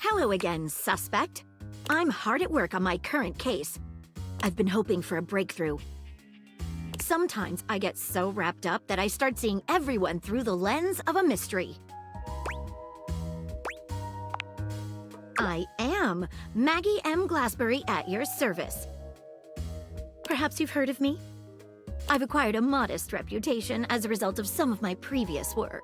Hello again, suspect. I'm hard at work on my current case. I've been hoping for a breakthrough. Sometimes I get so wrapped up that I start seeing everyone through the lens of a mystery. I am Maggie M. Glassbury at your service. Perhaps you've heard of me? I've acquired a modest reputation as a result of some of my previous work.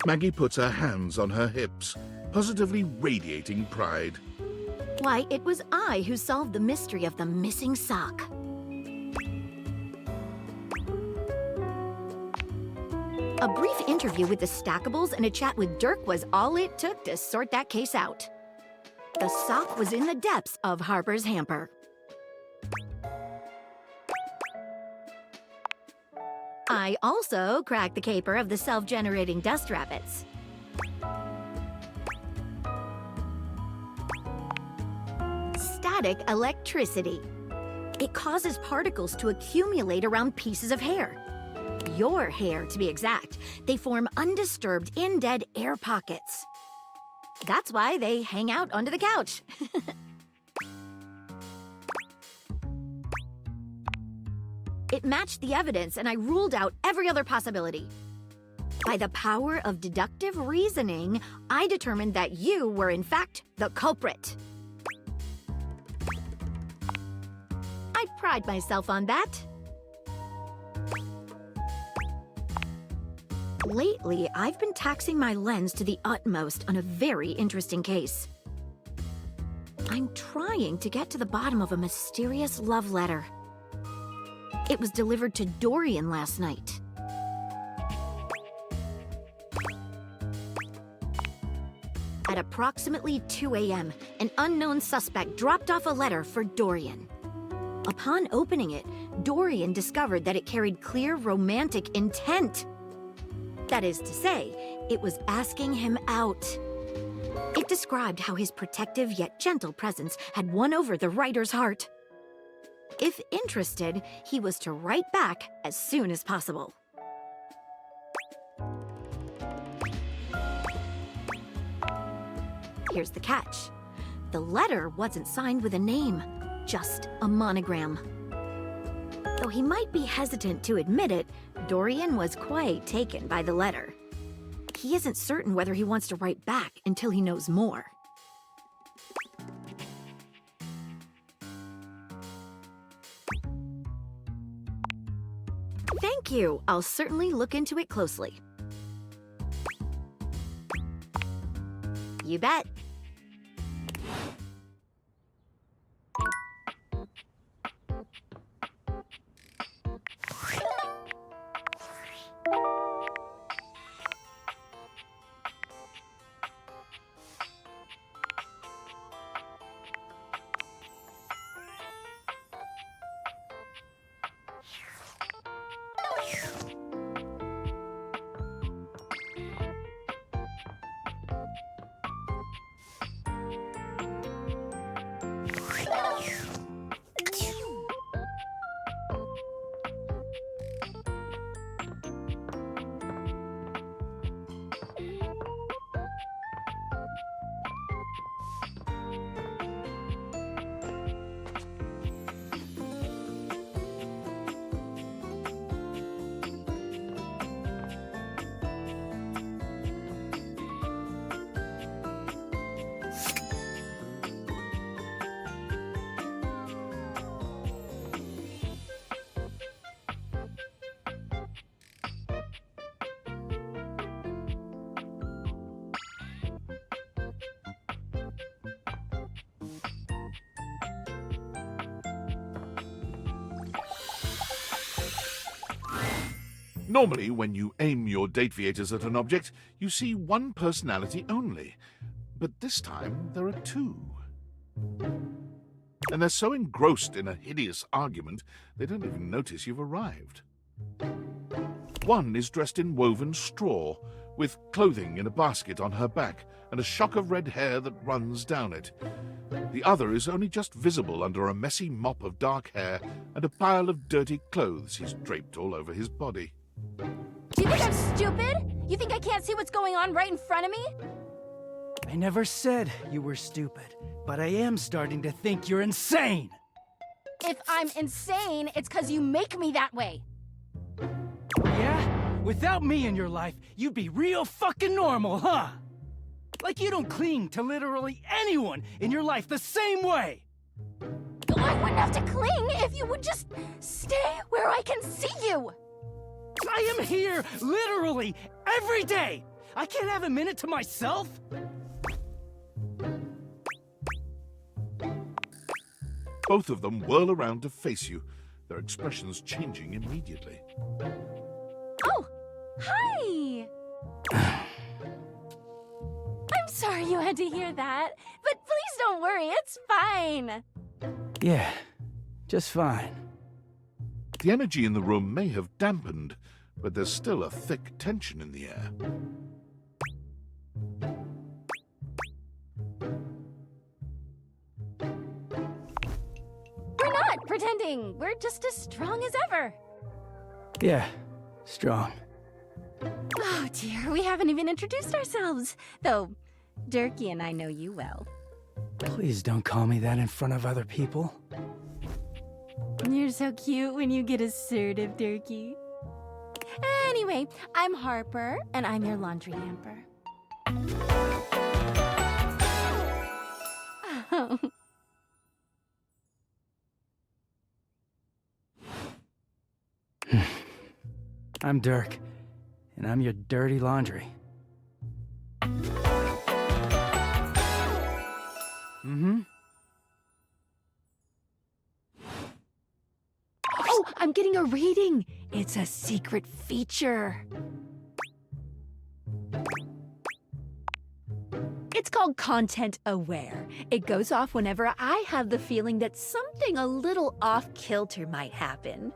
Maggie puts her hands on her hips, positively radiating pride. Why, it was I who solved the mystery of the missing sock. A brief interview with the Stackables and a chat with Dirk was all it took to sort that case out. The sock was in the depths of Harper's hamper. I also cracked the caper of the self-generating dust rabbits. Static electricity. It causes particles to accumulate around pieces of hair. Your hair, to be exact. They form undisturbed, in-dead air pockets. That's why they hang out under the couch. It matched the evidence, and I ruled out every other possibility. By the power of deductive reasoning, I determined that you were, in fact, the culprit. I pride myself on that. Lately, I've been taxing my lens to the utmost on a very interesting case. I'm trying to get to the bottom of a mysterious love letter. It was delivered to Dorian last night. At approximately 2 a.m., an unknown suspect dropped off a letter for Dorian. Upon opening it, Dorian discovered that it carried clear romantic intent. That is to say, it was asking him out. It described how his protective yet gentle presence had won over the writer's heart. If interested, he was to write back as soon as possible. Here's the catch. The letter wasn't signed with a name, just a monogram. Though he might be hesitant to admit it, Dorian was quite taken by the letter. He isn't certain whether he wants to write back until he knows more. Thank you. I'll certainly look into it closely. You bet. Normally, when you aim your dataviators at an object, you see one personality only. But this time, there are two. And they're so engrossed in a hideous argument, they don't even notice you've arrived. One is dressed in woven straw, with clothing in a basket on her back and a shock of red hair that runs down it. The other is only just visible under a messy mop of dark hair and a pile of dirty clothes he's draped all over his body. Do you think I'm stupid? You think I can't see what's going on right in front of me? I never said you were stupid, but I am starting to think you're insane! If I'm insane, it's 'cause you make me that way. Yeah? Without me in your life, you'd be real fucking normal, huh? Like you don't cling to literally anyone in your life the same way! I wouldn't have to cling if you would just stay where I can see you! I am here, literally, every day! I can't have a minute to myself? Both of them whirl around to face you, their expressions changing immediately. Oh, hi! I'm sorry you had to hear that, but please don't worry, it's fine. Yeah, just fine. The energy in the room may have dampened, but there's still a thick tension in the air. We're not pretending, we're just as strong as ever. Yeah, strong. Oh dear, we haven't even introduced ourselves, though Durkee and I know you well. Please don't call me that in front of other people. You're so cute when you get assertive, Durkee. Anyway, I'm Harper, and I'm your laundry hamper. Oh. I'm Dirk, and I'm your dirty laundry. Mm-hmm. Oh, I'm getting a reading. It's a secret feature. It's called Content Aware. It goes off whenever I have the feeling that something a little off-kilter might happen.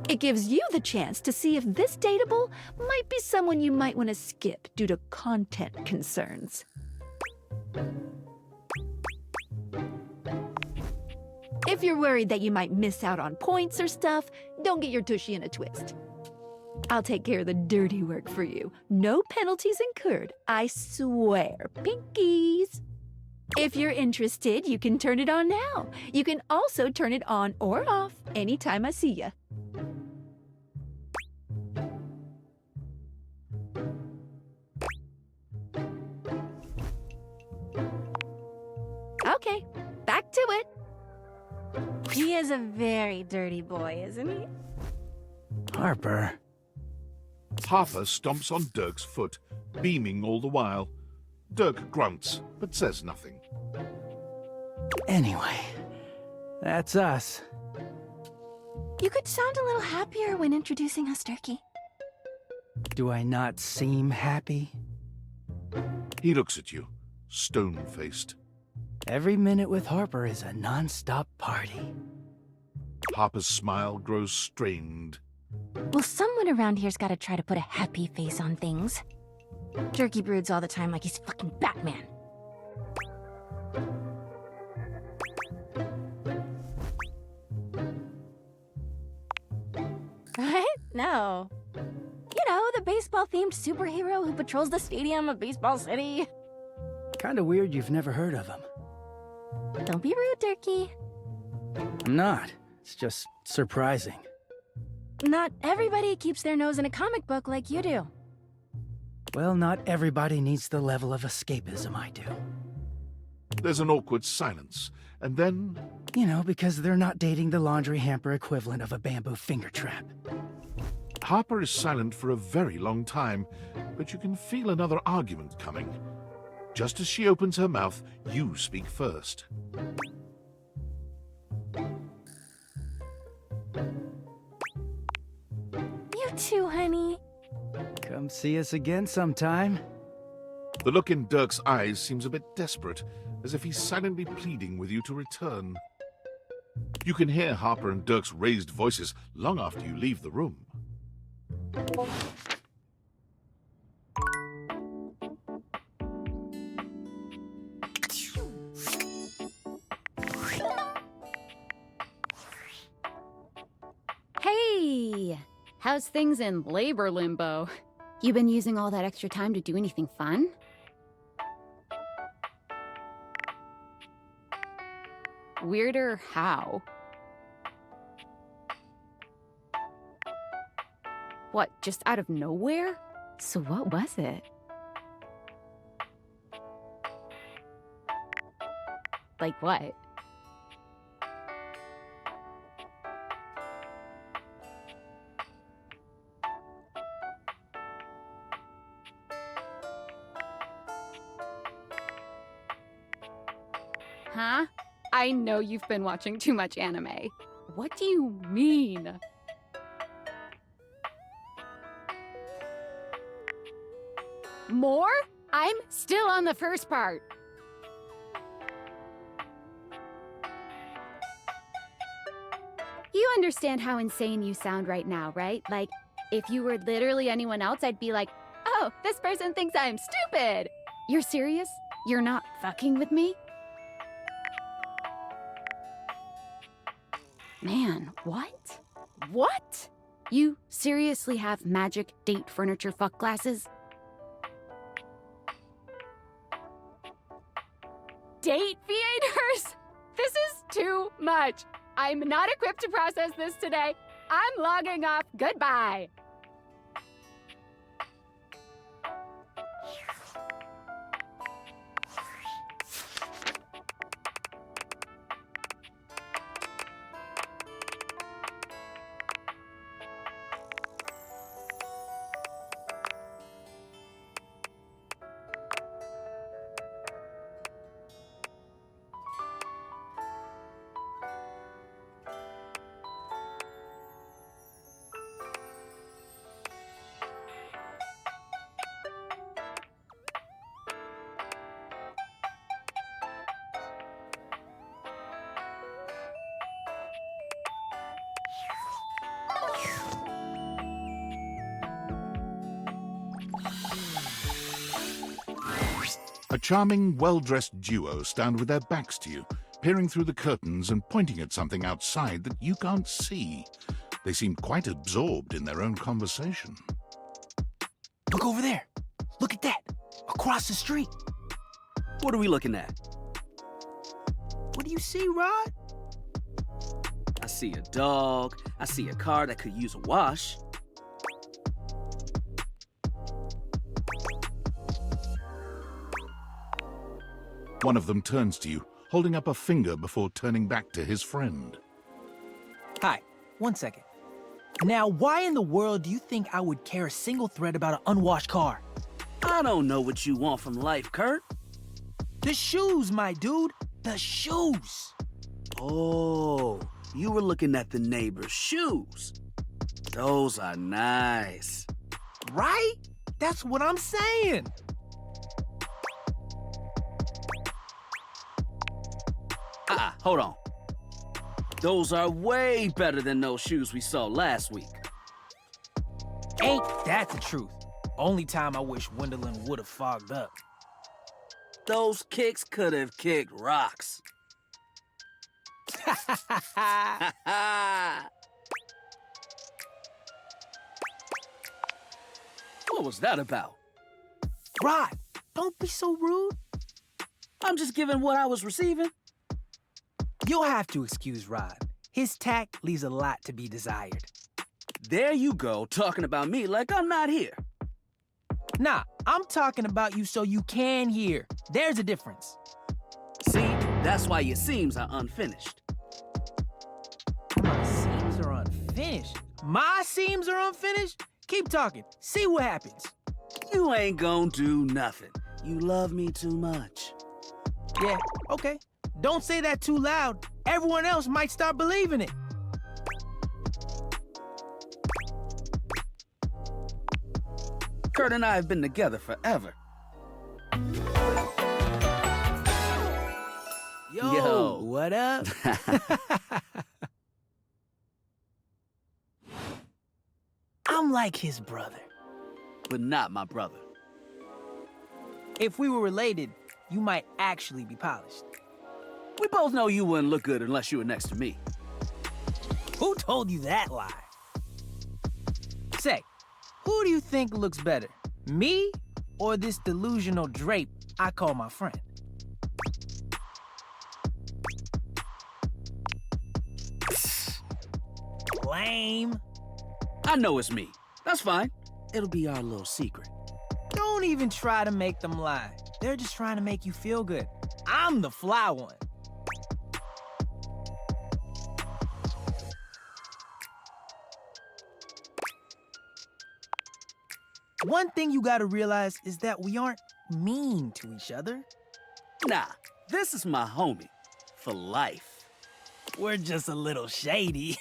It gives you the chance to see if this datable might be someone you might want to skip due to content concerns. If you're worried that you might miss out on points or stuff, don't get your tushy in a twist. I'll take care of the dirty work for you. No penalties incurred, I swear. Pinkies! If you're interested, you can turn it on now. You can also turn it on or off anytime I see ya. Okay, back to it. He is a very dirty boy, isn't he? Harper. Harper stomps on Dirk's foot, beaming all the while. Dirk grunts, but says nothing. Anyway, that's us. You could sound a little happier when introducing us, Durkee. Do I not seem happy? He looks at you, stone-faced. Every minute with Harper is a non-stop party. Harper's smile grows strained. Well, someone around here's gotta try to put a happy face on things. Durkee broods all the time like he's fucking Batman. What? No. You know, the baseball-themed superhero who patrols the stadium of Baseball City. Kinda weird you've never heard of him. Don't be rude, Durkee. I'm not. It's just surprising. Not everybody keeps their nose in a comic book like you do. Well, not everybody needs the level of escapism I do. There's an awkward silence, and then... You know, because they're not dating the laundry hamper equivalent of a bamboo finger trap. Harper is silent for a very long time, but you can feel another argument coming. Just as she opens her mouth, you speak first. You too, honey. Come see us again sometime. The look in Dirk's eyes seems a bit desperate, as if he's silently pleading with you to return. You can hear Harper and Dirk's raised voices long after you leave the room. Hey! How's things in labor limbo? You been using all that extra time to do anything fun? Weirder how? What, just out of nowhere? So what was it? Like what? Huh? I know you've been watching too much anime. What do you mean? More? I'm still on the first part. You understand how insane you sound right now, right? Like, if you were literally anyone else, I'd be like, oh, this person thinks I'm stupid. You're serious? You're not fucking with me? Man, what? What? You seriously have magic date furniture fuck glasses? Date theaters? This is too much. I'm not equipped to process this today. I'm logging off. Goodbye. A charming, well-dressed duo stand with their backs to you, peering through the curtains and pointing at something outside that you can't see. They seem quite absorbed in their own conversation. Look over there. Look at that. Across the street. What are we looking at? What do you see, Rod? I see a dog. I see a car that could use a wash. One of them turns to you, holding up a finger before turning back to his friend. Hi, 1 second. Now, why in the world do you think I would care a single thread about an unwashed car? I don't know what you want from life, Kurt. The shoes, my dude. The shoes. Oh, you were looking at the neighbor's shoes. Those are nice. Right? That's what I'm saying. Hold on. Those are way better than those shoes we saw last week. Ain't that the truth? Only time I wish Wendelin would have fogged up. Those kicks could have kicked rocks. What was that about? Rod, don't be so rude. I'm just giving what I was receiving. You'll have to excuse Rod. His tact leaves a lot to be desired. There you go, talking about me like I'm not here. Nah, I'm talking about you so you can hear. There's a difference. See, that's why your seams are unfinished. My seams are unfinished. My seams are unfinished? Keep talking. See what happens. You ain't gonna do nothing. You love me too much. Yeah, okay. Don't say that too loud. Everyone else might start believing it. Kurt and I have been together forever. Yo, what up? I'm like his brother. But not my brother. If we were related, you might actually be polished. We both know you wouldn't look good unless you were next to me. Who told you that lie? Say, who do you think looks better? Me or this delusional drape I call my friend? Lame. I know it's me. That's fine. It'll be our little secret. Don't even try to make them lie. They're just trying to make you feel good. I'm the fly one. One thing you gotta realize is that we aren't mean to each other. Nah, this is my homie. For life. We're just a little shady.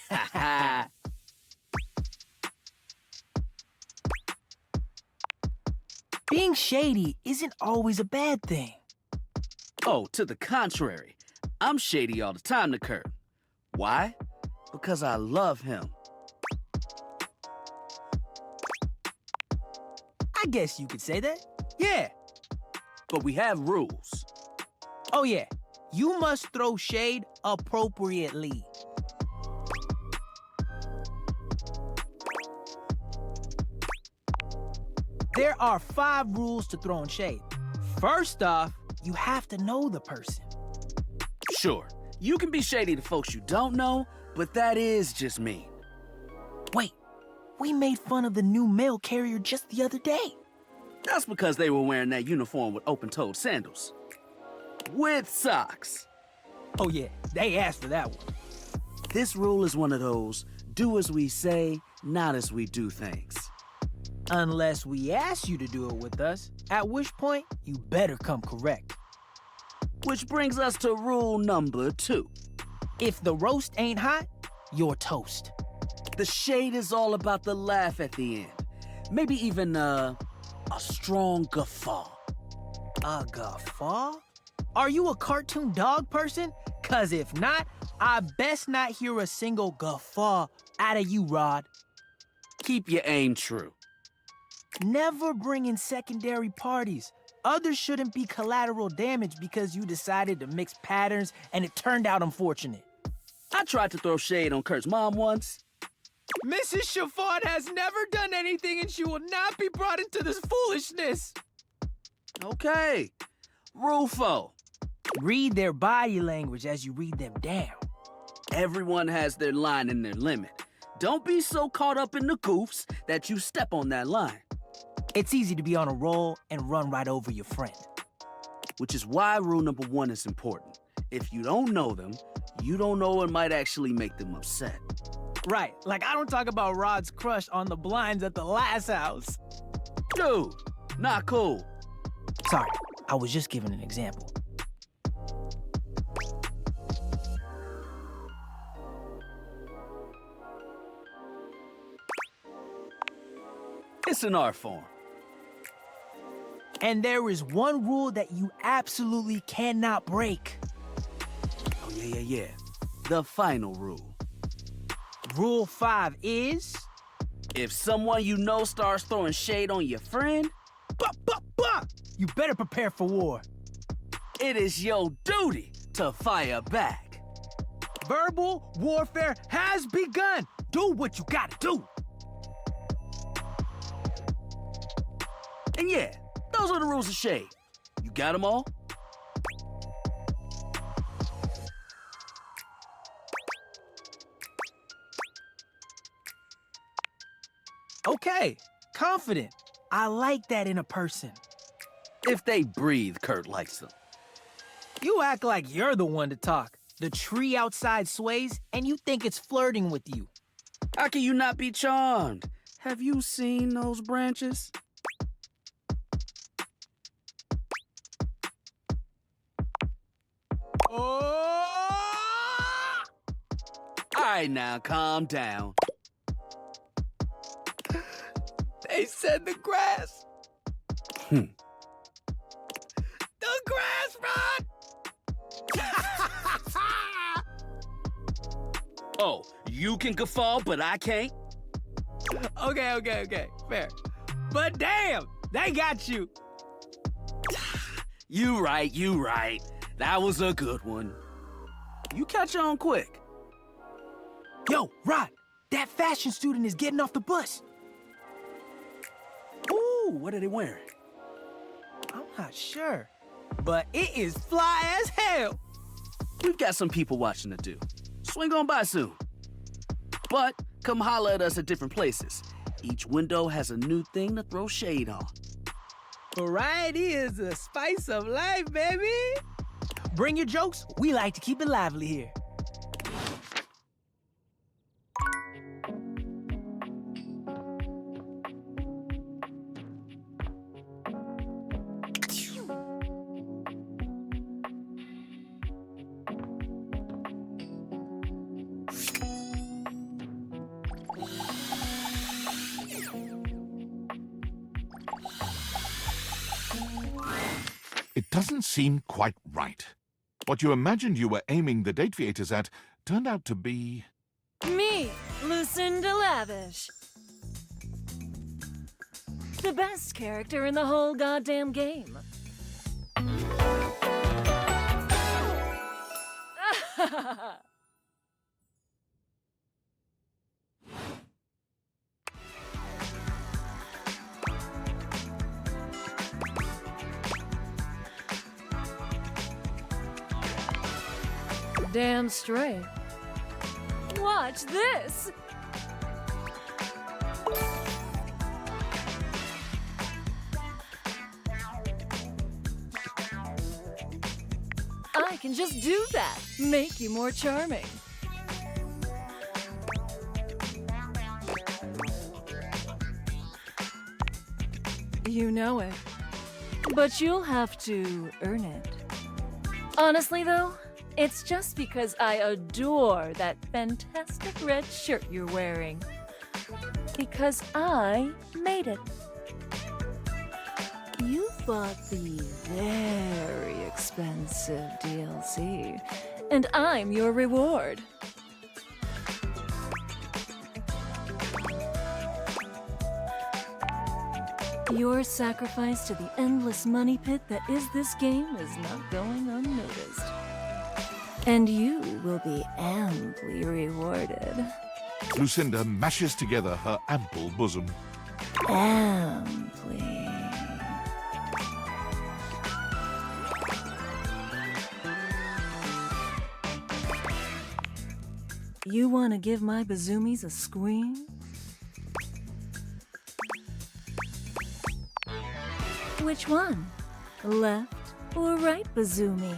Being shady isn't always a bad thing. Oh, to the contrary. I'm shady all the time to Kurt. Why? Because I love him. I guess you could say that. Yeah. But we have rules. Oh, yeah. You must throw shade appropriately. There are 5 rules to throwing shade. First off, you have to know the person. Sure, you can be shady to folks you don't know, but that is just mean. Wait, we made fun of the new mail carrier just the other day. That's because they were wearing that uniform with open-toed sandals. With socks. Oh yeah, they asked for that one. This rule is one of those do as we say, not as we do things. Unless we ask you to do it with us, at which point you better come correct. Which brings us to rule number 2. If the roast ain't hot, you're toast. The shade is all about the laugh at the end. Maybe even a strong guffaw. A guffaw? Are you a cartoon dog person? 'Cause if not, I best not hear a single guffaw out of you, Rod. Keep your aim true. Never bring in secondary parties. Others shouldn't be collateral damage because you decided to mix patterns and it turned out unfortunate. I tried to throw shade on Kurt's mom once. Mrs. Chiffon has never done anything and she will not be brought into this foolishness. Okay. Rule 4. Read their body language as you read them down. Everyone has their line and their limit. Don't be so caught up in the goofs that you step on that line. It's easy to be on a roll and run right over your friend. Which is why rule number 1 is important. If you don't know them, you don't know what might actually make them upset. Right, like I don't talk about Rod's crush on the blinds at the last house. Dude, not cool. Sorry, I was just giving an example. It's an art form. And there is one rule that you absolutely cannot break. Oh, yeah. The final rule. Rule 5 is... If someone you know starts throwing shade on your friend, you better prepare for war. it is your duty to fire back. Verbal warfare has begun. Do what you gotta do. And yeah, those are the rules of shade. You got them all? Okay, confident. I like that in a person. If they breathe, Kurt likes them. You act like you're the one to talk. The tree outside sways, and you think it's flirting with you. How can you not be charmed? Have you seen those branches? Oh! All right, now, calm down. They said the grass Oh, you can guffaw, but I can't? Okay, fair. But damn, they got you. You right. That was a good one. You catch on quick. Yo, Rod, that fashion student is getting off the bus. Ooh, what are they wearing? I'm not sure, but it is fly as hell. We've got some people watching to do. Swing on by soon. But come holler at us at different places. Each window has a new thing to throw shade on. Variety is the spice of life, baby. Bring your jokes. We like to keep it lively here. It doesn't seem quite right. What you imagined you were aiming the date theaters at turned out to be... Me, Lucinda Lavish. The best character in the whole goddamn game. Damn straight. Watch this! I can just do that. Make you more charming. You know it. But you'll have to earn it. Honestly, though, it's just because I adore that fantastic red shirt you're wearing. Because I made it. You bought the very expensive DLC, and I'm your reward. Your sacrifice to the endless money pit that is this game is not going unnoticed. And you will be amply rewarded. Lucinda mashes together her ample bosom. Amply. You want to give my bazoomies a squeeze? Which one? Left or right bazoomy?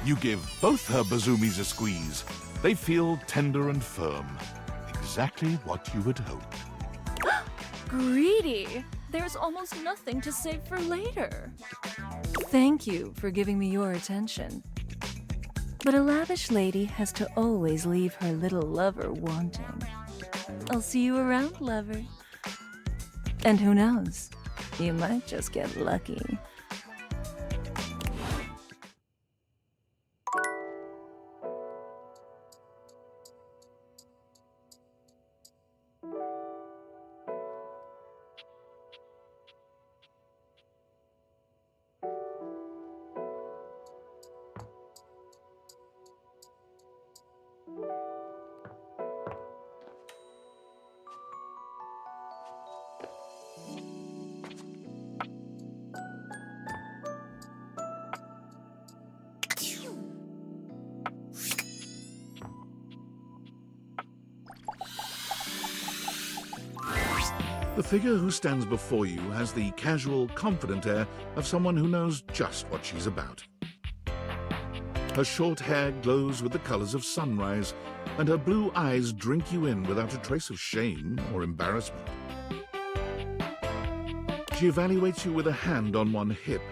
You give both her bazoomies a squeeze. They feel tender and firm. Exactly what you had hoped. Greedy! There's almost nothing to save for later. Thank you for giving me your attention. But a lavish lady has to always leave her little lover wanting. I'll see you around, lover. And who knows? You might just get lucky. The figure who stands before you has the casual, confident air of someone who knows just what she's about. Her short hair glows with the colors of sunrise, and her blue eyes drink you in without a trace of shame or embarrassment. She evaluates you with a hand on one hip,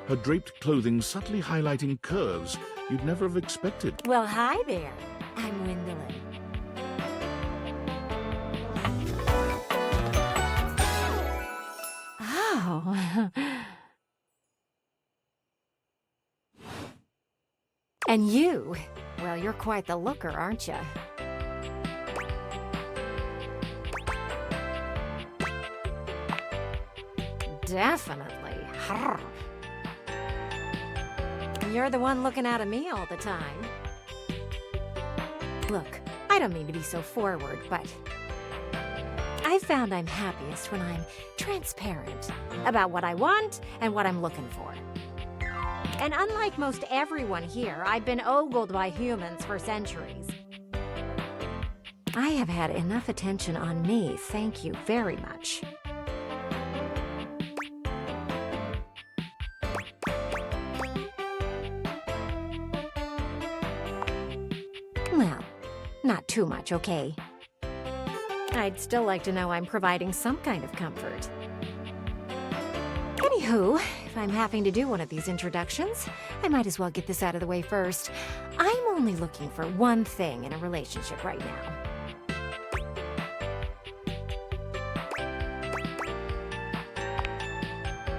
her draped clothing subtly highlighting curves you'd never have expected. Well, hi there. I'm Gwendolyn. Oh. And you, well, you're quite the looker, aren't you? Definitely. Harr. You're the one looking out at me all the time. Look, I don't mean to be so forward, but I've found I'm happiest when I'm transparent about what I want and what I'm looking for. And unlike most everyone here, I've been ogled by humans for centuries. I have had enough attention on me, thank you very much. Well, not too much, okay? I'd still like to know I'm providing some kind of comfort. Anywho, if I'm having to do one of these introductions, I might as well get this out of the way first. I'm only looking for one thing in a relationship right now.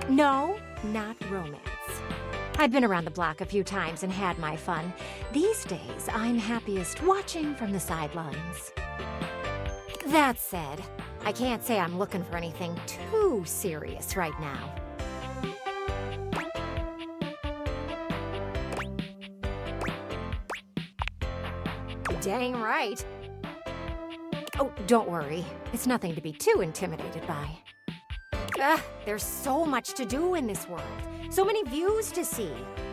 No, not romance. I've been around the block a few times and had my fun. These days, I'm happiest watching from the sidelines. That said, I can't say I'm looking for anything too serious right now. Dang right. Oh, don't worry. It's nothing to be too intimidated by. There's so much to do in this world. So many views to see.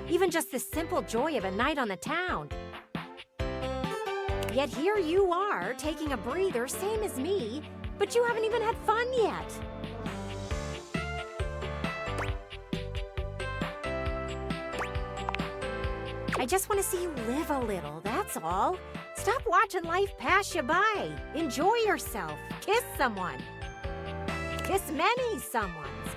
Even just the simple joy of a night on the town. Yet here you are, taking a breather, same as me, but you haven't even had fun yet. I just want to see you live a little, that's all. Stop watching life pass you by. Enjoy yourself. Kiss someone. Kiss many someones.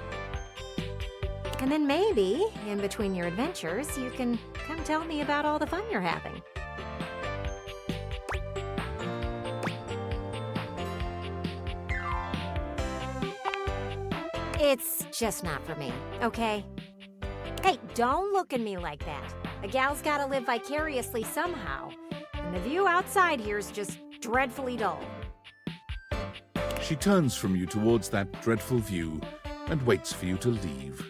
And then maybe, in between your adventures, you can come tell me about all the fun you're having. It's just not for me, okay? Hey, don't look at me like that. A gal's gotta live vicariously somehow. And the view outside here is just dreadfully dull. She turns from you towards that dreadful view and waits for you to leave.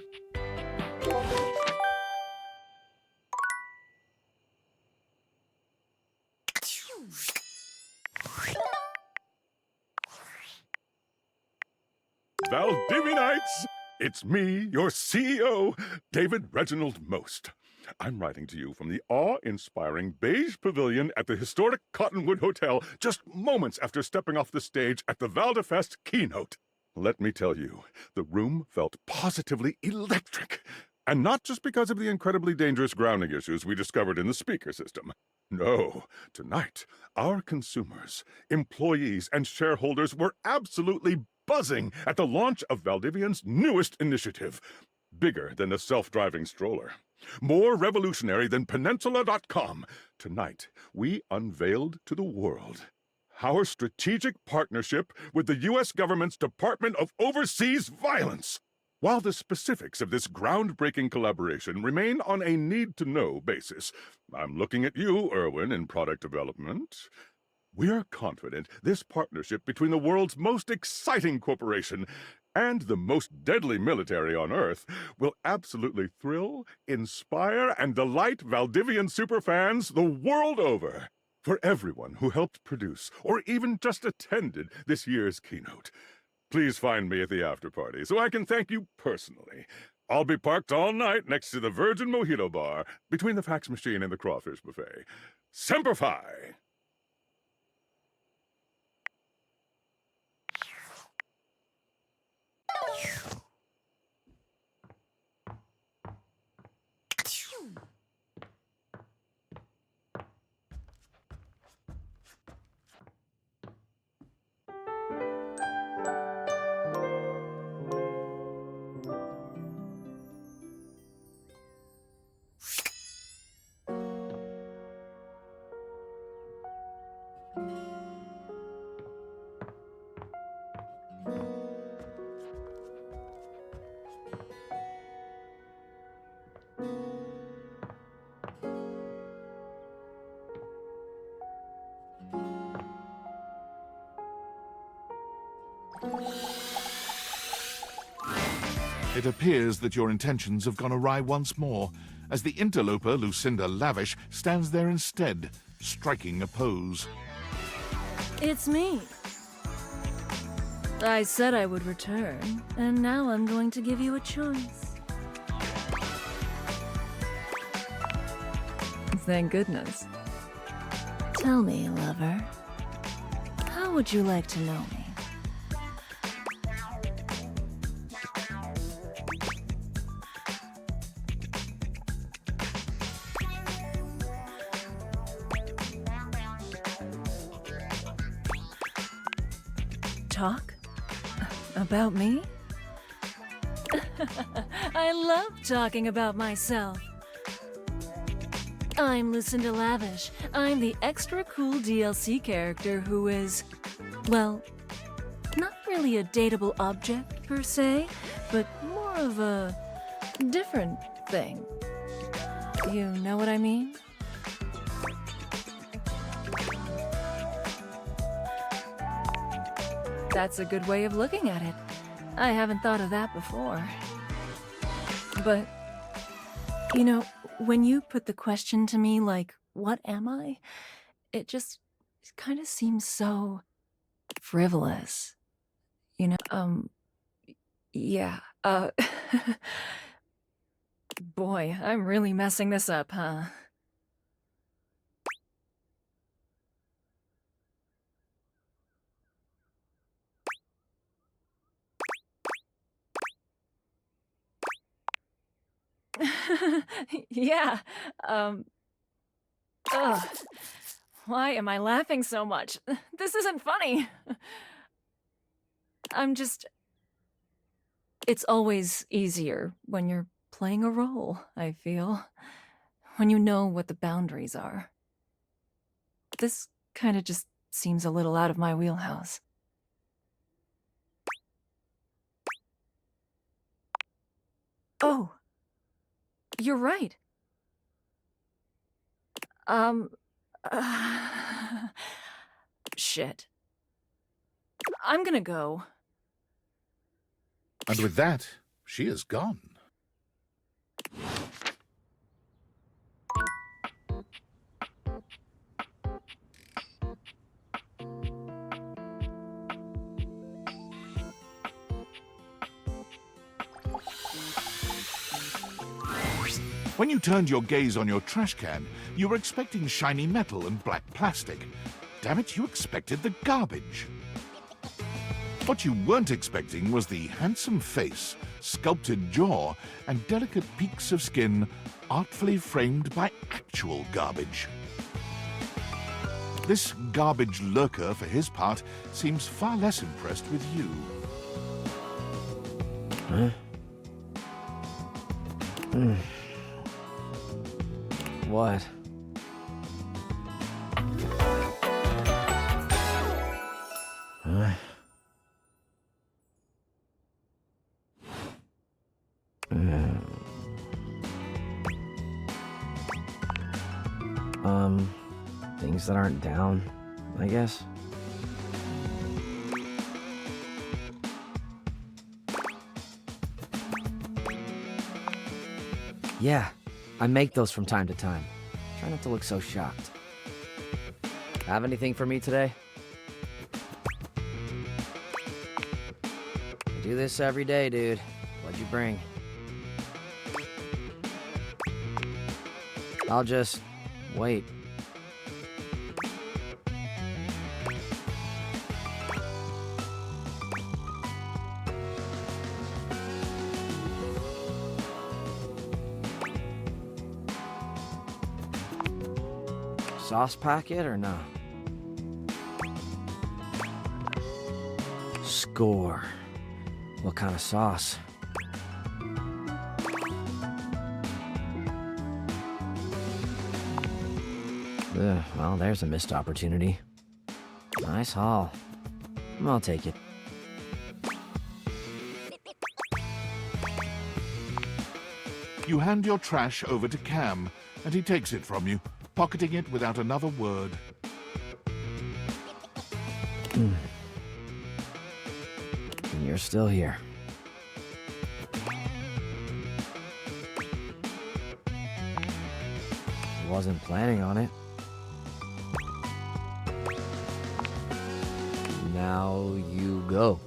Valdivinites! It's me, your CEO, David Reginald Most. I'm writing to you from the awe-inspiring beige pavilion at the historic Cottonwood Hotel just moments after stepping off the stage at the Valdefest keynote. Let me tell you, the room felt positively electric. And not just because of the incredibly dangerous grounding issues we discovered in the speaker system. No, tonight, our consumers, employees, and shareholders were absolutely buzzing at the launch of Valdivian's newest initiative. Bigger than a self-driving stroller. More revolutionary than Peninsula.com. Tonight, we unveiled to the world our strategic partnership with the U.S. government's Department of Overseas Violence. While the specifics of this groundbreaking collaboration remain on a need-to-know basis, I'm looking at you, Erwin, in product development. We're confident this partnership between the world's most exciting corporation and the most deadly military on Earth will absolutely thrill, inspire, and delight Valdivian superfans the world over. For everyone who helped produce or even just attended this year's keynote, please find me at the after-party so I can thank you personally. I'll be parked all night next to the Virgin Mojito Bar between the fax machine and the crawfish buffet. Semper Fi! It appears that your intentions have gone awry once more, as the interloper Lucinda Lavish stands there instead, striking a pose. It's me. I said I would return, and now I'm going to give you a choice. Thank goodness. Tell me, lover, how would you like to know me? Talk? About me? I love talking about myself. I'm Lucinda Lavish. I'm the extra cool DLC character who is, well, not really a dateable object per se, but more of a different thing. You know what I mean? That's a good way of looking at it. I haven't thought of that before. But, you know, when you put the question to me like, what am I? It just kind of seems so frivolous. You know, yeah, boy, I'm really messing this up, huh? Yeah, ugh. Why am I laughing so much? This isn't funny. It's always easier when you're playing a role, I feel. When you know what the boundaries are. This kind of just seems a little out of my wheelhouse. Oh. You're right. Shit. I'm gonna go. And with that, she is gone. When you turned your gaze on your trash can, you were expecting shiny metal and black plastic. Damn it, you expected the garbage. What you weren't expecting was the handsome face, sculpted jaw, and delicate peaks of skin artfully framed by actual garbage. This garbage lurker, for his part, seems far less impressed with you. Huh? What? Huh? Things that aren't down, I guess. Yeah, I make those from time to time. Try not to look so shocked. Have anything for me today? I do this every day, dude. What'd you bring? I'll just wait. Sauce packet or no? Score. What kind of sauce? Well, there's a missed opportunity. Nice haul. I'll take it. You hand your trash over to Cam, and he takes it from you, pocketing it without another word. And you're still here. Wasn't planning on it. Now you go.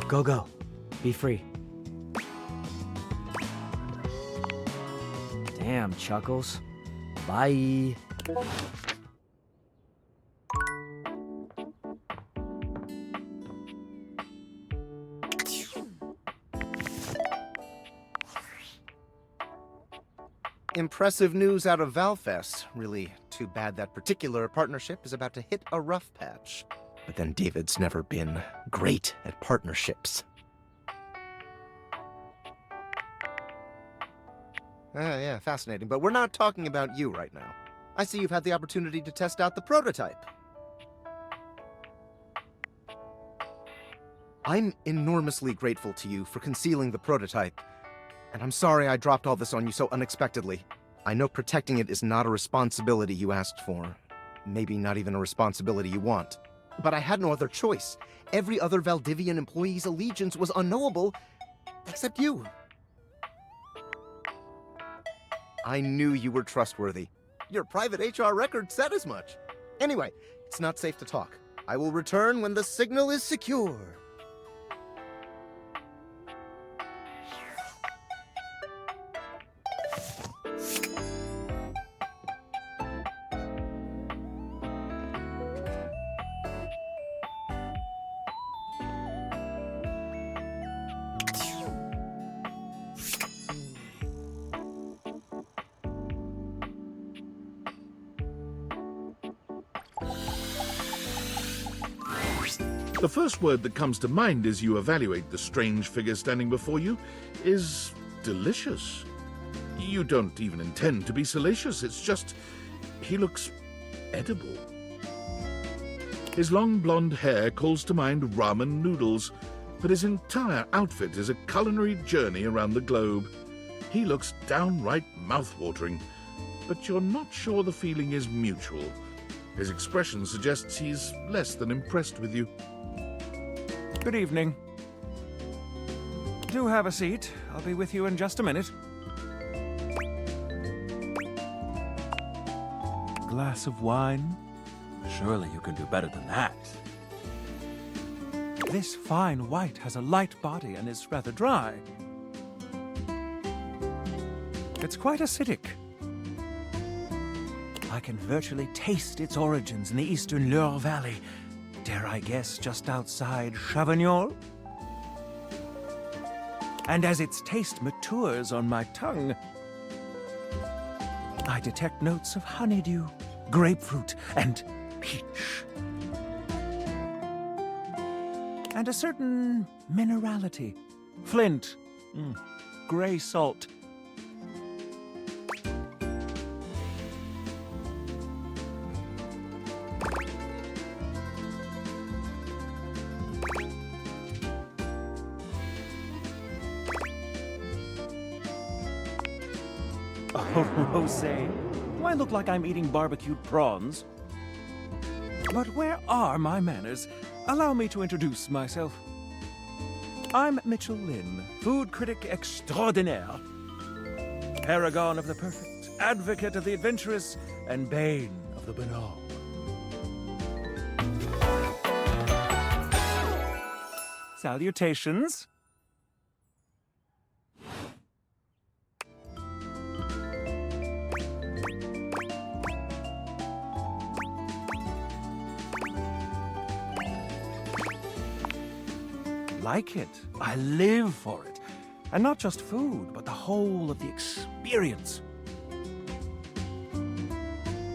Go, go. Be free. Damn, Chuckles. Bye. Impressive news out of Valfest. Really too bad that particular partnership is about to hit a rough patch. But then David's never been great at partnerships. Yeah, fascinating. But we're not talking about you right now. I see you've had the opportunity to test out the prototype. I'm enormously grateful to you for concealing the prototype. And I'm sorry I dropped all this on you so unexpectedly. I know protecting it is not a responsibility you asked for. Maybe not even a responsibility you want. But I had no other choice. Every other Valdivian employee's allegiance was unknowable, except you. I knew you were trustworthy. Your private HR record said as much. Anyway, it's not safe to talk. I will return when the signal is secure. The first word that comes to mind as you evaluate the strange figure standing before you is delicious. You don't even intend to be salacious, it's just he looks edible. His long blonde hair calls to mind ramen noodles, but his entire outfit is a culinary journey around the globe. He looks downright mouth-watering, but you're not sure the feeling is mutual. His expression suggests he's less than impressed with you. Good evening. Do have a seat. I'll be with you in just a minute. Glass of wine? Surely you can do better than that. This fine white has a light body and is rather dry. It's quite acidic. I can virtually taste its origins in the eastern Loire Valley. Dare I guess, just outside Chavignol? And as its taste matures on my tongue, I detect notes of honeydew, grapefruit, and peach. And a certain minerality. Flint, gray salt. Rosé. Do I look like I'm eating barbecued prawns? But where are my manners? Allow me to introduce myself. I'm Mitchell Lynn, food critic extraordinaire. Paragon of the perfect, advocate of the adventurous, and bane of the banal. Salutations. Like it. I live for it. And not just food, but the whole of the experience.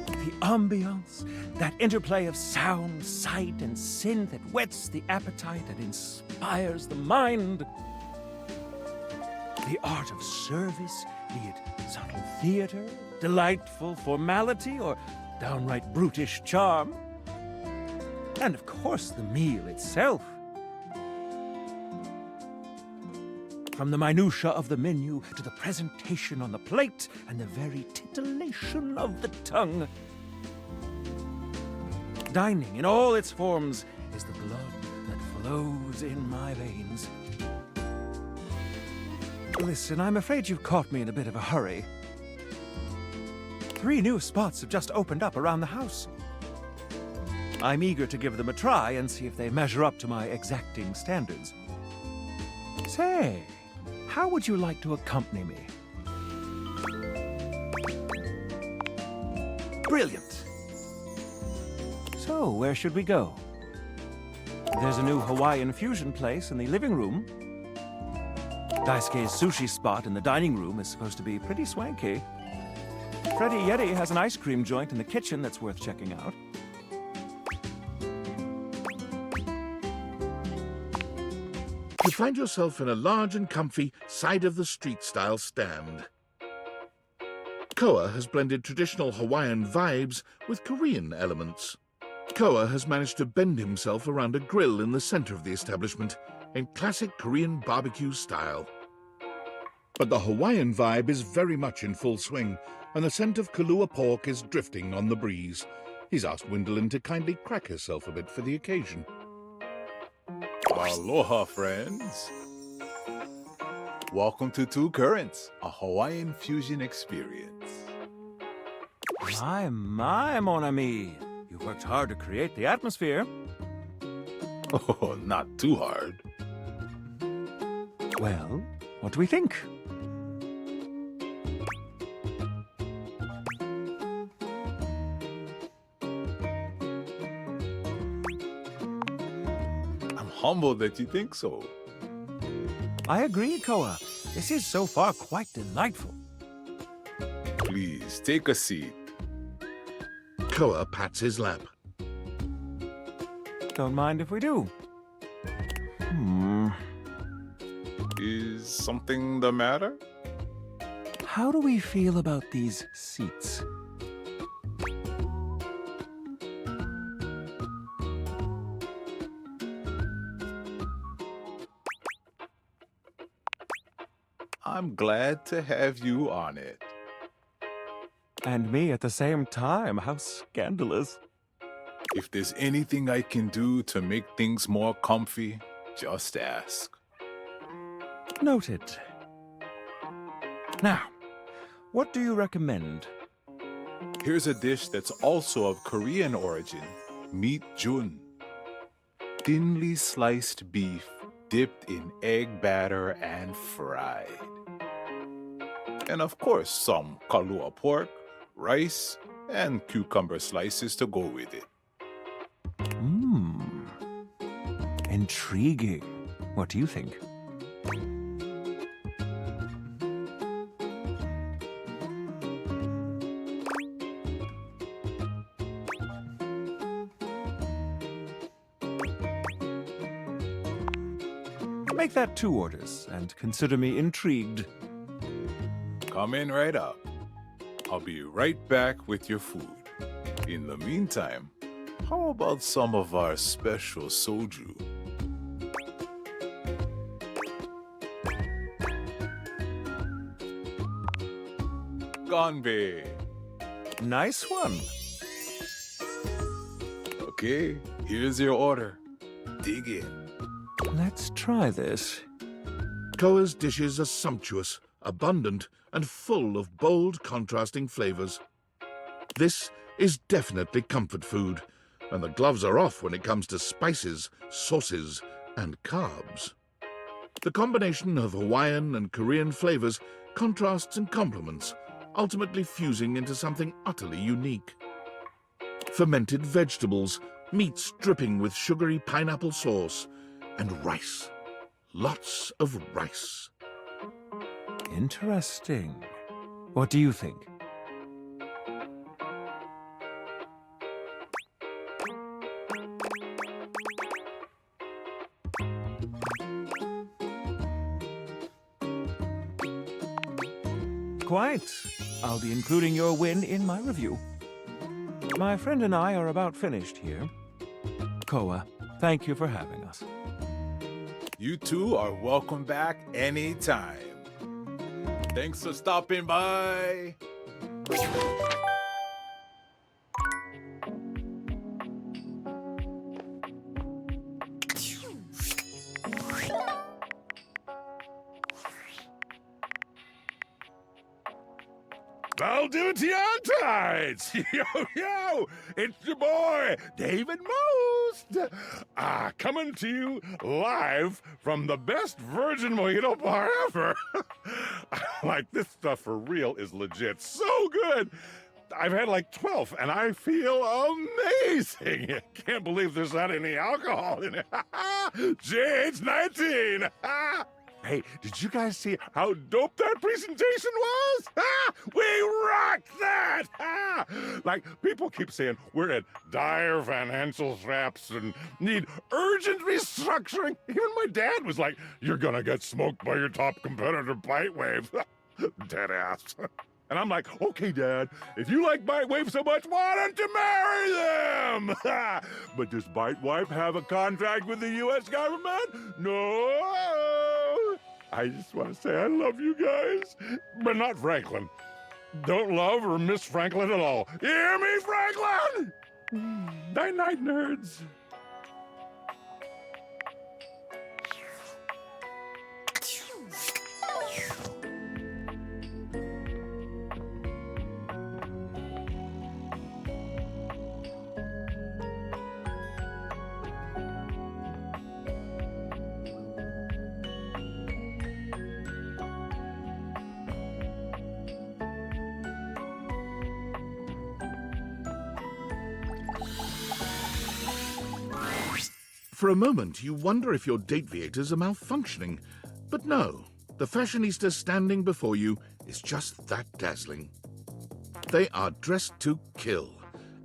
The ambiance, that interplay of sound, sight, and synth that whets the appetite and inspires the mind. The art of service, be it subtle theater, delightful formality, or downright brutish charm. And of course, the meal itself. From the minutiae of the menu to the presentation on the plate and the very titillation of the tongue. Dining in all its forms is the blood that flows in my veins. Listen, I'm afraid you've caught me in a bit of a hurry. 3 new spots have just opened up around the house. I'm eager to give them a try and see if they measure up to my exacting standards. Say, how would you like to accompany me? Brilliant! So, where should we go? There's a new Hawaiian fusion place in the living room. Daisuke's sushi spot in the dining room is supposed to be pretty swanky. Freddy Yeti has an ice cream joint in the kitchen that's worth checking out. You find yourself in a large and comfy side-of-the-street-style stand. Koa has blended traditional Hawaiian vibes with Korean elements. Koa has managed to bend himself around a grill in the center of the establishment in classic Korean barbecue style. But the Hawaiian vibe is very much in full swing, and the scent of Kahlua pork is drifting on the breeze. He's asked Gwendolyn to kindly crack herself a bit for the occasion. Aloha, friends. Welcome to Two Currents, a Hawaiian fusion experience. My, mon ami. You've worked hard to create the atmosphere. Oh, not too hard. Well, what do we think? I'm humbled that you think so. I agree, Koa. This is so far quite delightful. Please, take a seat. Koa pats his lap. Don't mind if we do. Is something the matter? How do we feel about these seats? I'm glad to have you on it. And me at the same time. How scandalous. If there's anything I can do to make things more comfy, just ask. Noted. Now, what do you recommend? Here's a dish that's also of Korean origin, meat jun. Thinly sliced beef dipped in egg batter and fried. And of course, some Kahlua pork, rice, and cucumber slices to go with it. Intriguing. What do you think? Make that 2 orders, and consider me intrigued. Come in right up. I'll be right back with your food. In the meantime, how about some of our special soju? Ganbei. Nice one. Okay, here's your order. Dig in. Let's try this. Koa's dishes are sumptuous, abundant, and full of bold, contrasting flavors. This is definitely comfort food, and the gloves are off when it comes to spices, sauces, and carbs. The combination of Hawaiian and Korean flavors contrasts and complements, ultimately fusing into something utterly unique. Fermented vegetables, meats dripping with sugary pineapple sauce, and rice. Lots of rice. Interesting. What do you think? Quite. I'll be including your win in my review. My friend and I are about finished here. Koa, thank you for having us. You two are welcome back anytime. Thanks for stopping by. I'll do it to you on tights. Yo, it's your boy, David Most. Coming to you live from the best virgin mojito bar ever. Like, this stuff for real is legit so good. I've had like 12, and I feel amazing. Can't believe there's not any alcohol in it. JH19. Hey, did you guys see how dope that presentation was? We rocked that! Like, people keep saying we're at dire financial straps and need urgent restructuring. Even my dad was like, you're gonna get smoked by your top competitor, Bitewave. Dead ass. And I'm like, okay, Dad, if you like Bitewave so much, why don't you marry them? But does Bitewave have a contract with the U.S. government? No. I just want to say I love you guys, but not Franklin. Don't love or miss Franklin at all. You hear me, Franklin? Night-night, nerds. For a moment, you wonder if your date-viators are malfunctioning. But no, the fashionista standing before you is just that dazzling. They are dressed to kill,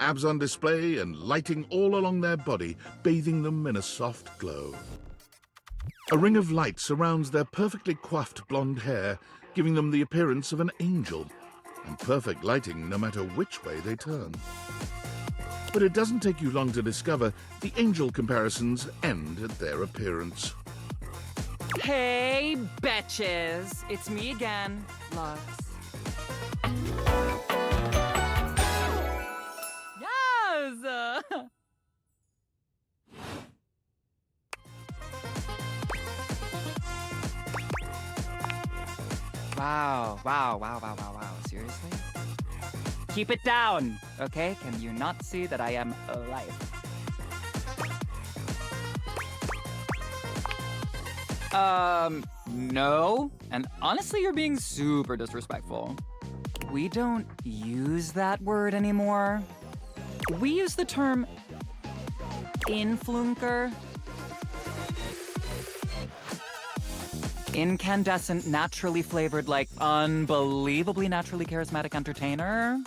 abs on display and lighting all along their body, bathing them in a soft glow. A ring of light surrounds their perfectly coiffed blonde hair, giving them the appearance of an angel, and perfect lighting no matter which way they turn. But it doesn't take you long to discover the angel comparisons end at their appearance. Hey, betches! It's me again, Lux. Yes! Wow. Seriously? Keep it down, okay? Can you not see that I am alive? No. And honestly, you're being super disrespectful. We don't use that word anymore. We use the term influencer. Incandescent, naturally flavored, like unbelievably naturally charismatic entertainer.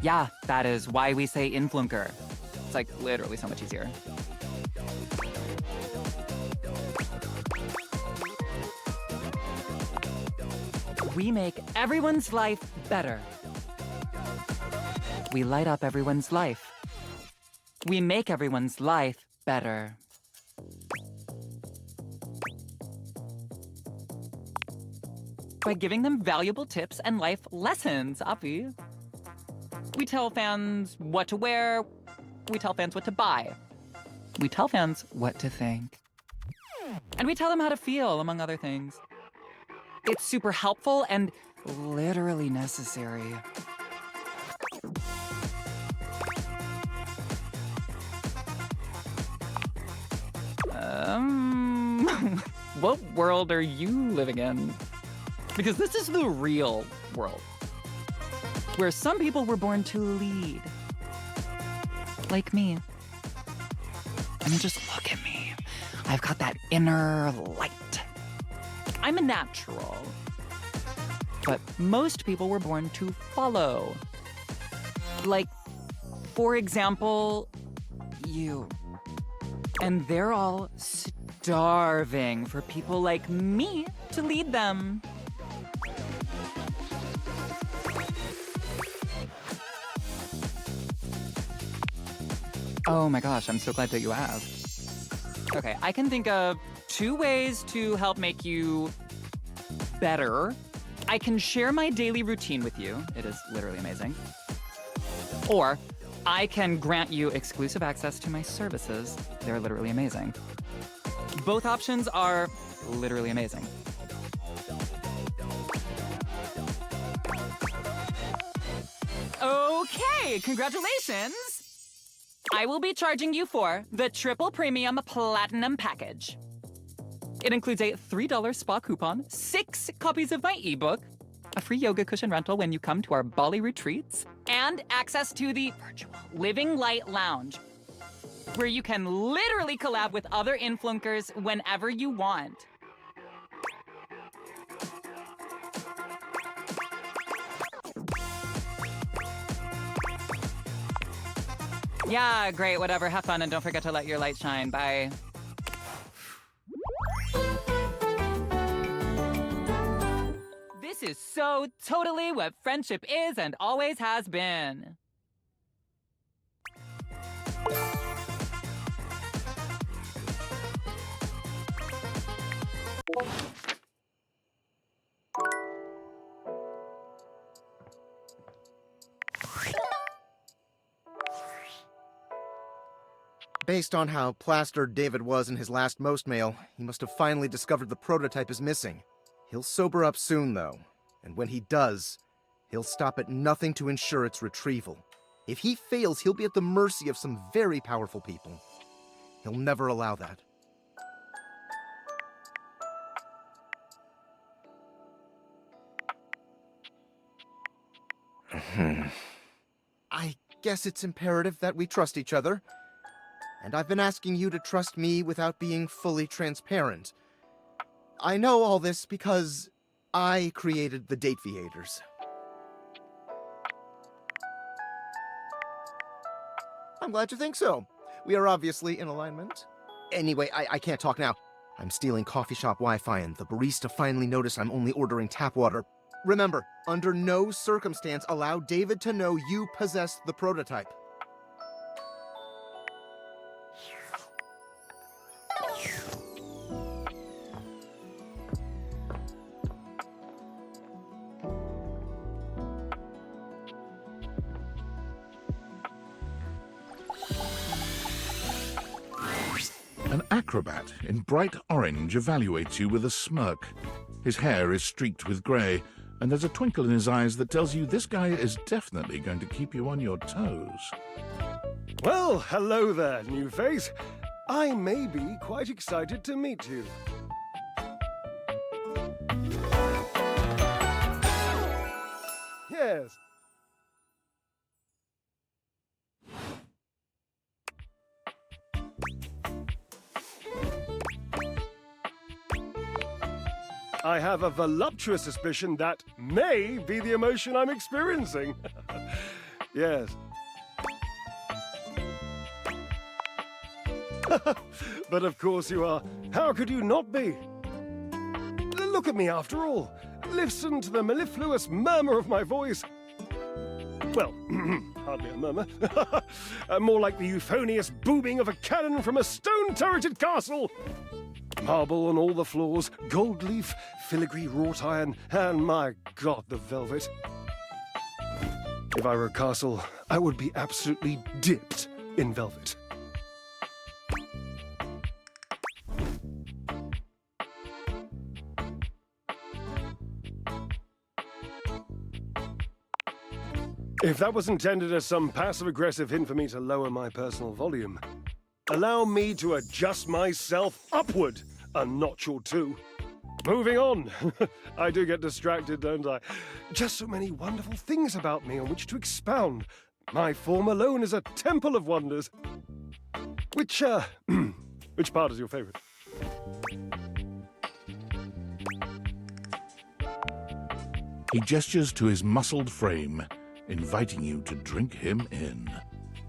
Yeah, that is why we say influencer. It's like literally so much easier. We make everyone's life better. We light up everyone's life. We make everyone's life better. By giving them valuable tips and life lessons, Afi. We tell fans what to wear. We tell fans what to buy. We tell fans what to think. And we tell them how to feel, among other things. It's super helpful and literally necessary. What world are you living in? Because this is the real world, where some people were born to lead. Like me. I mean, just look at me. I've got that inner light. I'm a natural. But most people were born to follow. Like, for example, you. And they're all starving for people like me to lead them. Oh my gosh, I'm so glad that you asked. Okay, I can think of 2 ways to help make you better. I can share my daily routine with you. It is literally amazing. Or I can grant you exclusive access to my services. They're literally amazing. Both options are literally amazing. Okay, congratulations! I will be charging you for the Triple Premium Platinum Package. It includes a $3 spa coupon, 6 copies of my ebook, a free yoga cushion rental when you come to our Bali retreats, and access to the virtual Living Light Lounge, where you can literally collab with other influencers whenever you want. Yeah, great, whatever. Have fun and don't forget to let your light shine. Bye. This is so totally what friendship is and always has been. Based on how plastered David was in his last Most mail, he must have finally discovered the prototype is missing. He'll sober up soon, though, and when he does, he'll stop at nothing to ensure its retrieval. If he fails, he'll be at the mercy of some very powerful people. He'll never allow that. I guess it's imperative that we trust each other. And I've been asking you to trust me without being fully transparent. I know all this because I created the Dateviators. I'm glad you think so. We are obviously in alignment. Anyway, I can't talk now. I'm stealing coffee shop Wi-Fi and the barista finally noticed I'm only ordering tap water. Remember, under no circumstance allow David to know you possess the prototype. An acrobat in bright orange evaluates you with a smirk. His hair is streaked with grey, and there's a twinkle in his eyes that tells you this guy is definitely going to keep you on your toes. Well, hello there, new face. I may be quite excited to meet you. Yes. I have a voluptuous suspicion that may be the emotion I'm experiencing. Yes. But of course you are. How could you not be? Look at me after all. Listen to the mellifluous murmur of my voice. Well, hardly a murmur. More like the euphonious booming of a cannon from a stone-turreted castle. Marble on all the floors, gold leaf, filigree wrought iron, and my God, the velvet. If I were a castle, I would be absolutely dipped in velvet. If that was intended as some passive-aggressive hint for me to lower my personal volume, allow me to adjust myself upward a notch or two. Moving on. I do get distracted, don't I? Just so many wonderful things about me on which to expound. My form alone is a temple of wonders. Which part is your favorite? He gestures to his muscled frame, inviting you to drink him in.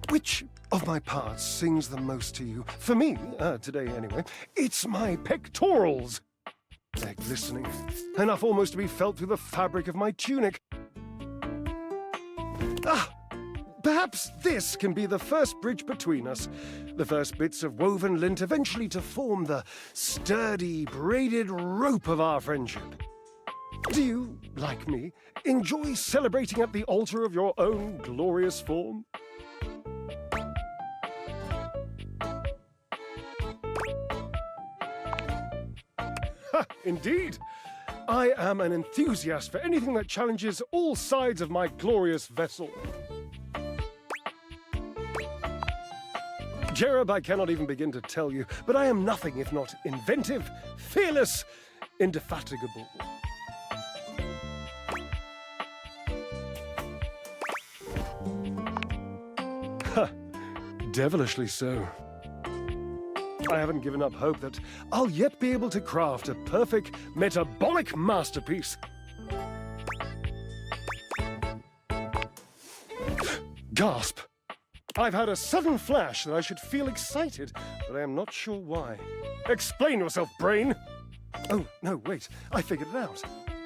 Which of my parts sings the most to you? For me, today anyway, it's my pectorals. They're glistening, enough almost to be felt through the fabric of my tunic. Perhaps this can be the first bridge between us. The first bits of woven lint eventually to form the sturdy, braided rope of our friendship. Do you, like me, enjoy celebrating at the altar of your own glorious form? Indeed. I am an enthusiast for anything that challenges all sides of my glorious vessel. Jerub, I cannot even begin to tell you, but I am nothing if not inventive, fearless, indefatigable. Devilishly so. I haven't given up hope that I'll yet be able to craft a perfect metabolic masterpiece. Gasp! I've had a sudden flash that I should feel excited, but I am not sure why. Explain yourself, brain! Oh, no, wait, I figured it out.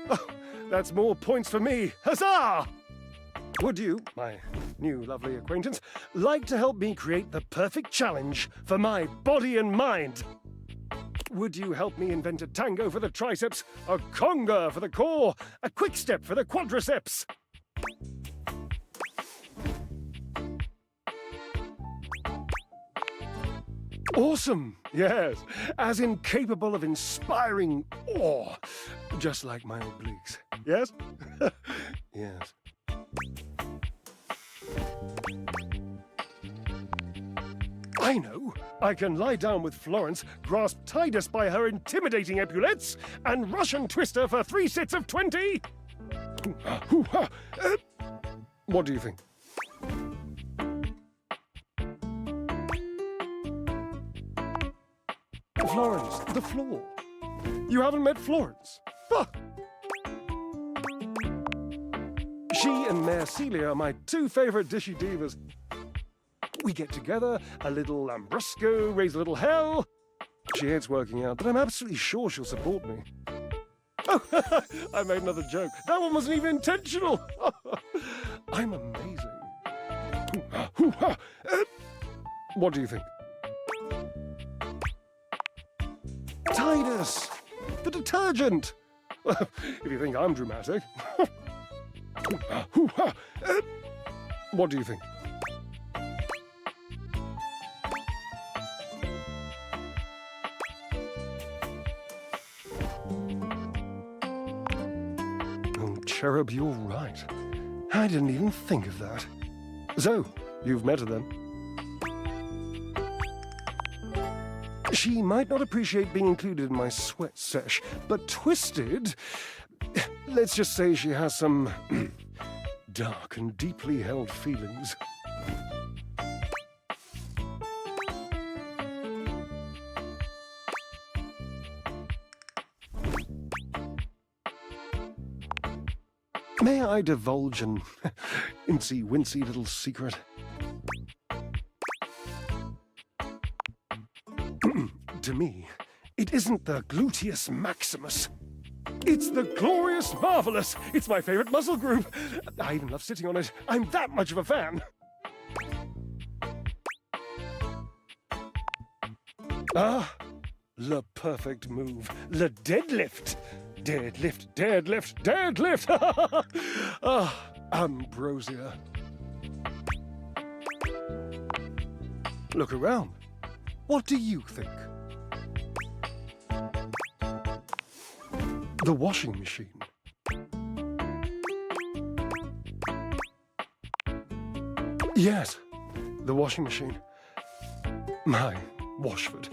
Oh, that's more points for me. Huzzah! Would you, my new lovely acquaintance, like to help me create the perfect challenge for my body and mind? Would you help me invent a tango for the triceps, a conga for the core, a quick step for the quadriceps? Awesome! Yes, as incapable of inspiring awe, just like my obliques. Yes? Yes. I know! I can lie down with Florence, grasp Titus by her intimidating epaulettes, and Russian twist her for 3 sets of 20! What do you think? Florence, the floor. You haven't met Florence? Ah. She and Mare Celia are my 2 favorite dishy divas. We get together, a little lambrusco, raise a little hell. She hates working out, but I'm absolutely sure she'll support me. Oh, I made another joke. That one wasn't even intentional. I'm amazing. What do you think? Titus! The detergent! If you think I'm dramatic. What do you think? Oh, Cherub, you're right. I didn't even think of that. So, you've met her then? She might not appreciate being included in my sweat sesh, but Twisted, let's just say she has some dark and deeply held feelings. May I divulge an incy-wincy little secret? To me, it isn't the gluteus maximus. It's the glorious marvelous. It's my favorite muscle group. I even love sitting on it. I'm that much of a fan. Ah, the perfect move. The deadlift. Deadlift, deadlift, deadlift. Ah, ambrosia. Look around. What do you think? The washing machine. Yes, the washing machine. My Washford.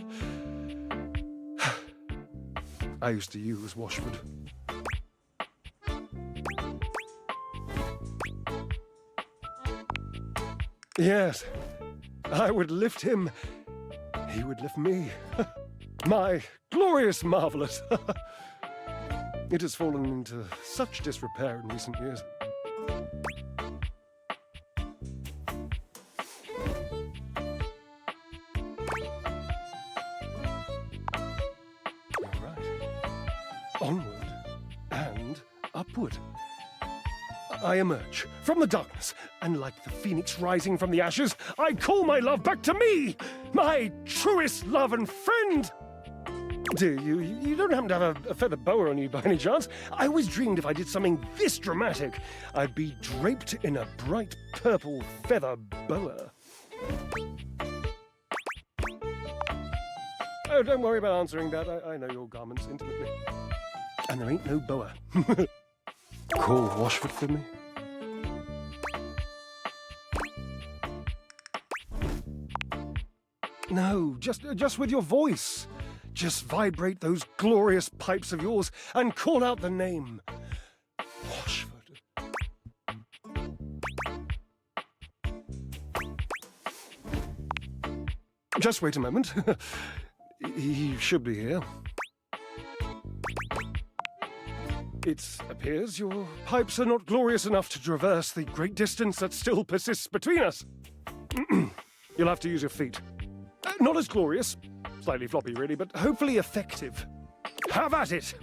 I used to use Washford. Yes, I would lift him. He would lift me. My glorious marvelous. It has fallen into such disrepair in recent years. All right. Onward and upward. I emerge from the darkness, and like the phoenix rising from the ashes, I call my love back to me, my truest love and friend. Dear, you don't happen to have a feather boa on you by any chance? I always dreamed if I did something this dramatic, I'd be draped in a bright purple feather boa. Oh, don't worry about answering that. I know your garments intimately. And there ain't no boa. Call Washford for me. No, just with your voice. Just vibrate those glorious pipes of yours and call out the name. Washford. Just wait a moment. He should be here. It appears your pipes are not glorious enough to traverse the great distance that still persists between us. You'll have to use your feet. Not as glorious, slightly floppy really, but hopefully effective. Have at it!